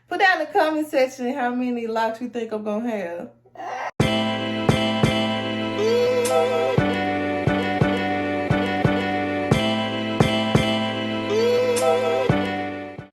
Put down in the comment section how many locks you think I'm gonna have.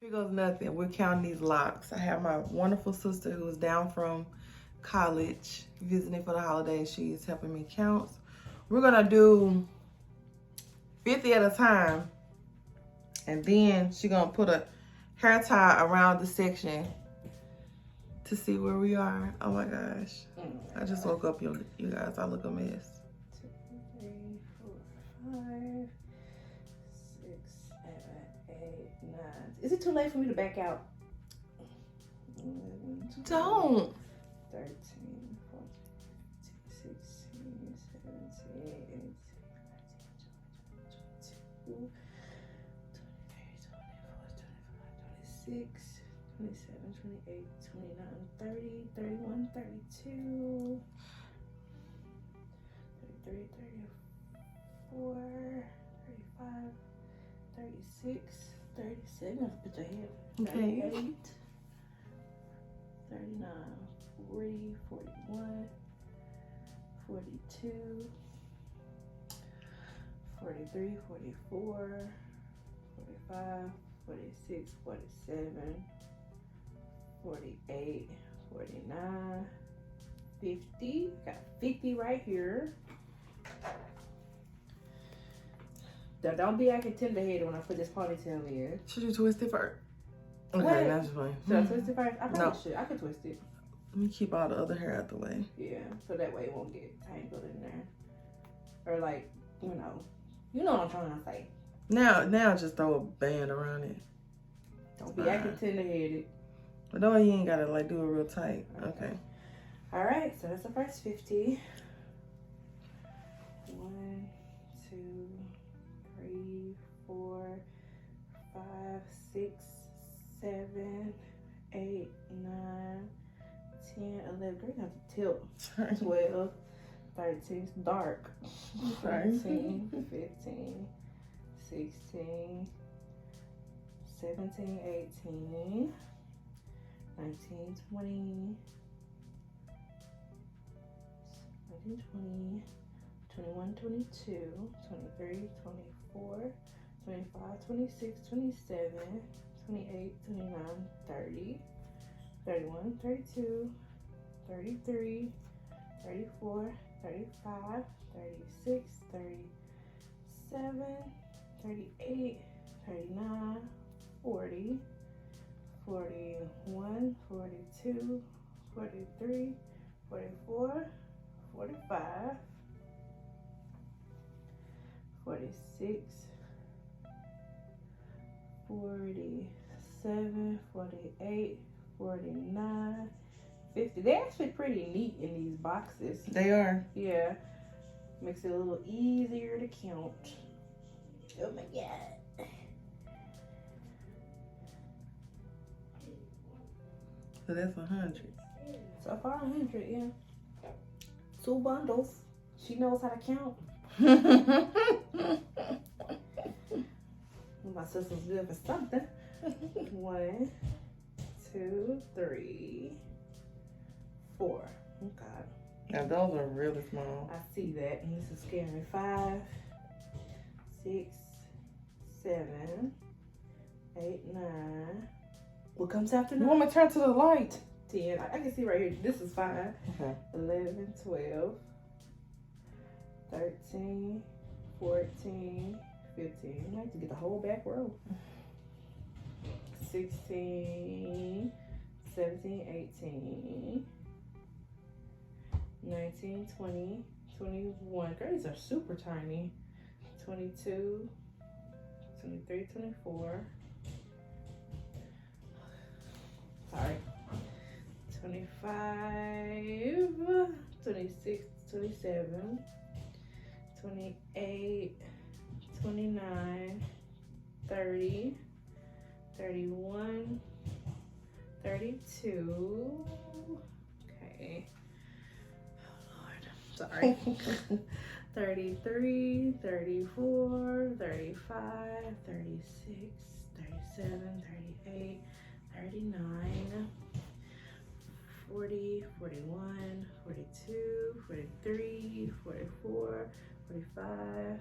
Here goes nothing. We're counting these locks. I have my wonderful sister who is down from college visiting for the holidays. She's helping me count. We're gonna do 50 at a time, and then she's gonna put a hair tie around the section to see where we are. Oh my gosh. I just woke up, you guys. I look a mess. 2, 3, 4, 5, 6, 7, 8, 9. Is it too late for me to back out? 11, 12, Don't. 13, 14, 15, 16, 17, 18, 19, 20, 21, 22, 23, 24, 25, 26, 27, 28, 29, 30, 31, 32, 33, 34, 35, 36, 37. Put your head. 38, 39, 40, 41, 42, 43, 44, 45, 46, 47, 48, 49, 50. Got 50 right here. Now don't be acting tender-headed when I put this ponytail in. Should you twist it first? Okay, What? that's fine. Should I twist it first? I probably No. should. I could twist it. Let me keep all the other hair out the way. Yeah, so that way it won't get tangled in there. Or like, you know what I'm trying to say. Now just throw a band around it. Don't be acting tender-headed. But no, you ain't gotta like do it real tight. Okay. All right, so that's the first 50. 1, 2, 3, 4, 5, 6, 7, 8, 9, 10, 11. Girl, you have to tilt. 12, 13. It's dark. 14, 15, 16, 17, 18, 19, 20, 20, 21, 22, 23, 24, 25, 26, 27, 28, 29, 30, 31, 32, 33, 34, 35, 36, 37, 38, 39, 40, 41, 42, 43, 44, 45, 46, 47, 48, 49, 50. They're actually pretty neat in these boxes. They are. Yeah. Makes it a little easier to count. Oh my god. So that's 100. So far 100, yeah. 2 bundles. She knows how to count. My sister's good for something. 1, 2, 3, 4. Oh God. Now those are really small. I see that, and this is scary. 5, 6, 7, 8, 9. What comes after You 9? want me to turn to the light? 10. I can see right here. This is 5. Okay. 11, 12, 13, 14, 15. I like to get the whole back row. 16, 17, 18, 19, 20, 21. Girl, these are super tiny. 22, 23, 24. Sorry. 25, 26, 27, 28, 29, 30, 31, 32. Okay. Oh Lord, sorry. 33, 34, 35, 36, 37, 38, 39, 41, 42, 43, 44, 45,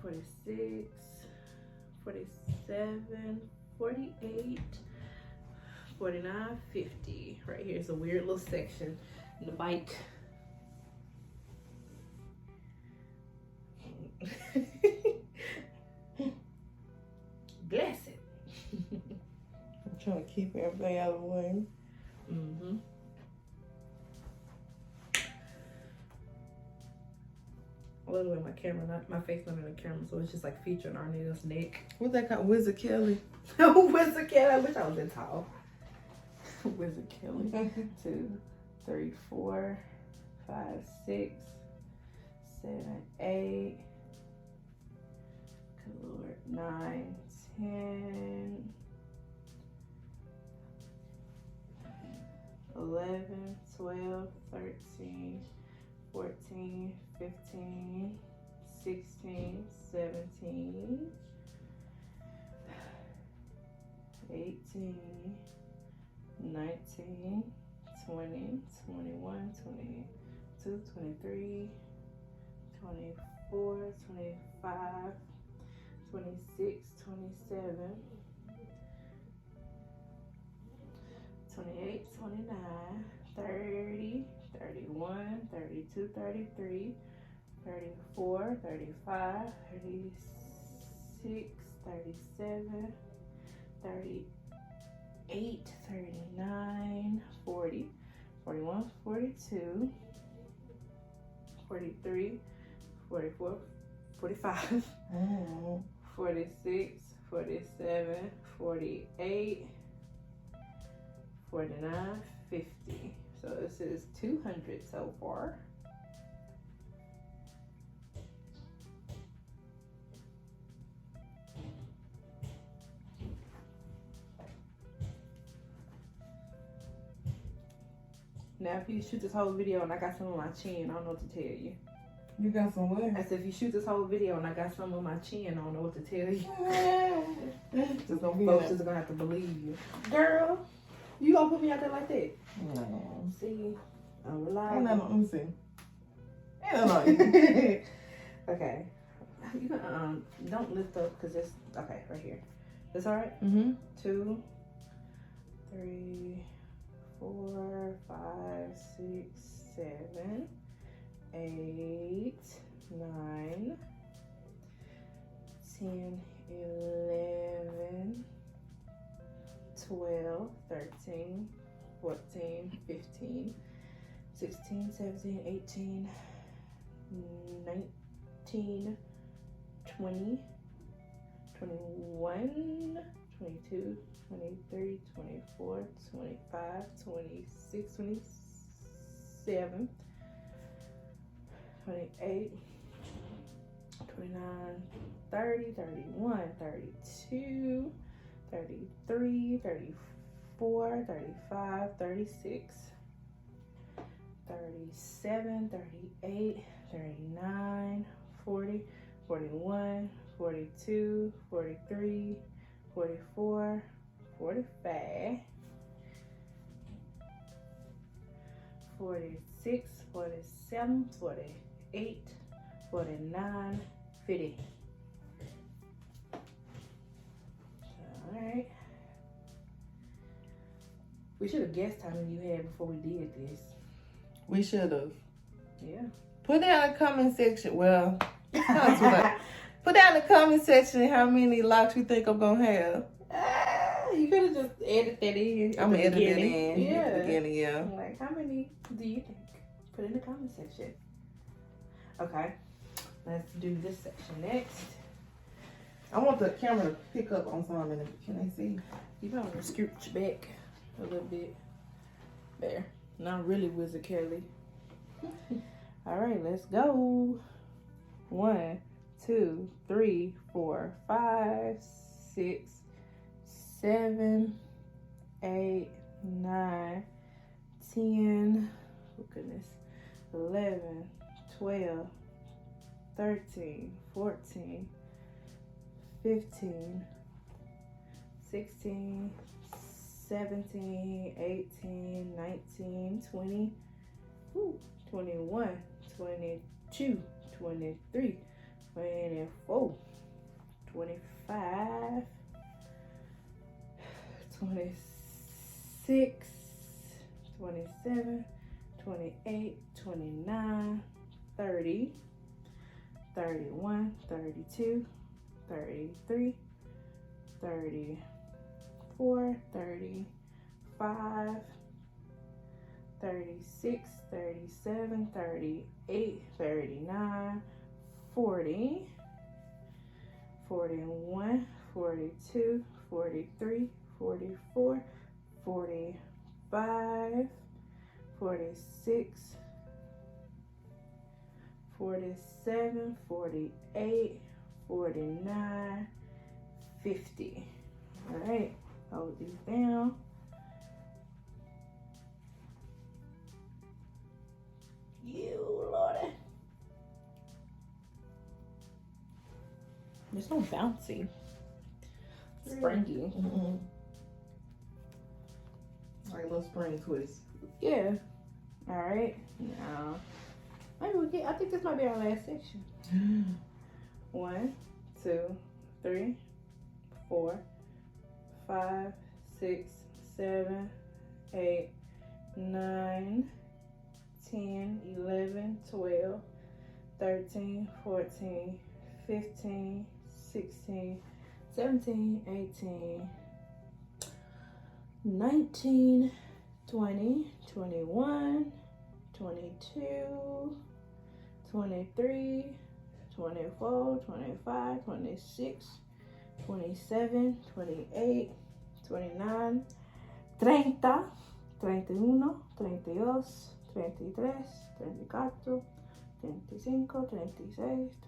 46, 47, 48, 49, 50. Right here is a weird little section in the bike. Bless it. I'm trying to keep everything out of the way. Mm-hmm. I love the way my camera, my face not in the camera, so it's just like featuring Arnetta's neck. What's that called? Wizard Kelly. Wizard Kelly. I wish I was that tall. Wizard Kelly. 2, 3, 4, 5, 6, 7, 8. Good Lord. 9, 10, 11, 12, 13, 14, 15, 16, 17, 18, 19, 20, 21, 22, 23, 24, 25, 26, 27, 28, 29, 30, 31, 32, 33, 34, 35, 36, 37, 38, 39, 40, 41, 42, 43, 44, 45, 46, 47, 48, 49, 50. So this is 200 so far. Now if you shoot this whole video and I got some on my chin, I don't know what to tell you. You got some what? I said if you shoot this whole video and I got some on my chin, I don't know what to tell you. Just gonna be Folks just gonna have to believe you. Girl. You gonna put me out there like that? No. See, I'm Ain't reliable. nothing, let me see. Ain't nothing. Okay. You can don't lift up because it's okay right here. That's all right. 2, 3, 4, 5, 6, 7, 8, 9, 10, 11, 12, 13, 14, 15, 16, 17, 18, 19, 20, 21, 22, 23, 24, 25, 26, 27, 28, 29, 30, 31, 32, 33, 34, 35, 36, 37, 38, 39, 40, 41, 42, 43, 44, 45, 46, 47, 48, 49, 50. Alright. We should have guessed how many you had before we did this. We should have. Yeah. Put down in the comment section. Well, put down in the comment section how many locks you think I'm gonna have. You could have just edited that in. I'm gonna edit it in. Yeah. At the beginning, yeah. Like, how many do you think? Put it in the comment section. Okay. Let's do this section next. I want the camera to pick up on something. Can I see? You might want to scooch back a little bit. There. Not really Wizard Kelly. All right, let's go. 1, 2, 3, 4, 5, 6, 7, 8, 9, 10. Oh goodness. 11, 12, 13, 14, 15, 16, 17, 18, 19, 20, 21, 22, 23, 24, 25, 26, 27, 28, 29, 30, 31, 32, 33, 34, 35, 36, 37, 38, 39, 40, 41, 42, 43, 44, 45, 46, 47, 48, 49, 50. All right, hold these down. You Lordy. It's so bouncy. Springy. Mm-hmm. Like a little spring twist. Yeah. All right. Now, maybe we get. I think this might be our last section. 1, 2, 3, 4, 5, 6, 7, 8, 9, 10, 11, 12, 13, 14, 15, 16, 17, 18, 19, 20, 21, 22, 23, 24, 25, 26, 27, 28, 29, 30, 31, 32, 33, 34, 35,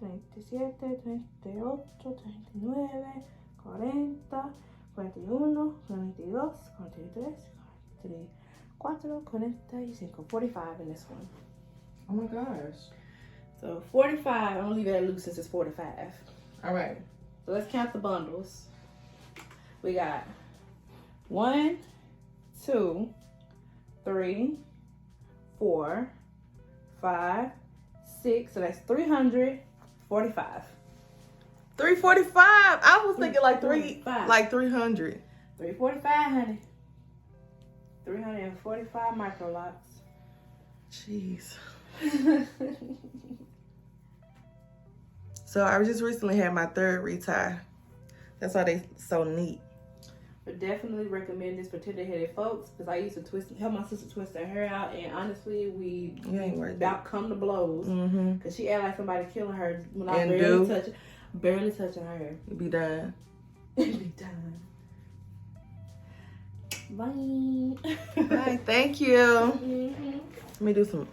36, 37, 38, 39, 40, 41, 42, 43, 44, 45, 45 in this one. Oh my gosh. So 45, I'm gonna leave it at loose since it's 45. All right. So let's count the bundles. We got 1, 2, 3, 4, 5, 6. So that's 345. 345. I was thinking like 345. like 300. 345, honey. 345 Microlocks. Jeez. So I just recently had my third retie. That's why they so neat. But definitely recommend this for tender-headed folks because I used to help my sister twist her hair out, and honestly, we about come to blows because she act like somebody killing her when I barely touching her hair. It'd be done. It'd be done. Bye. Bye. Thank you. Let me do some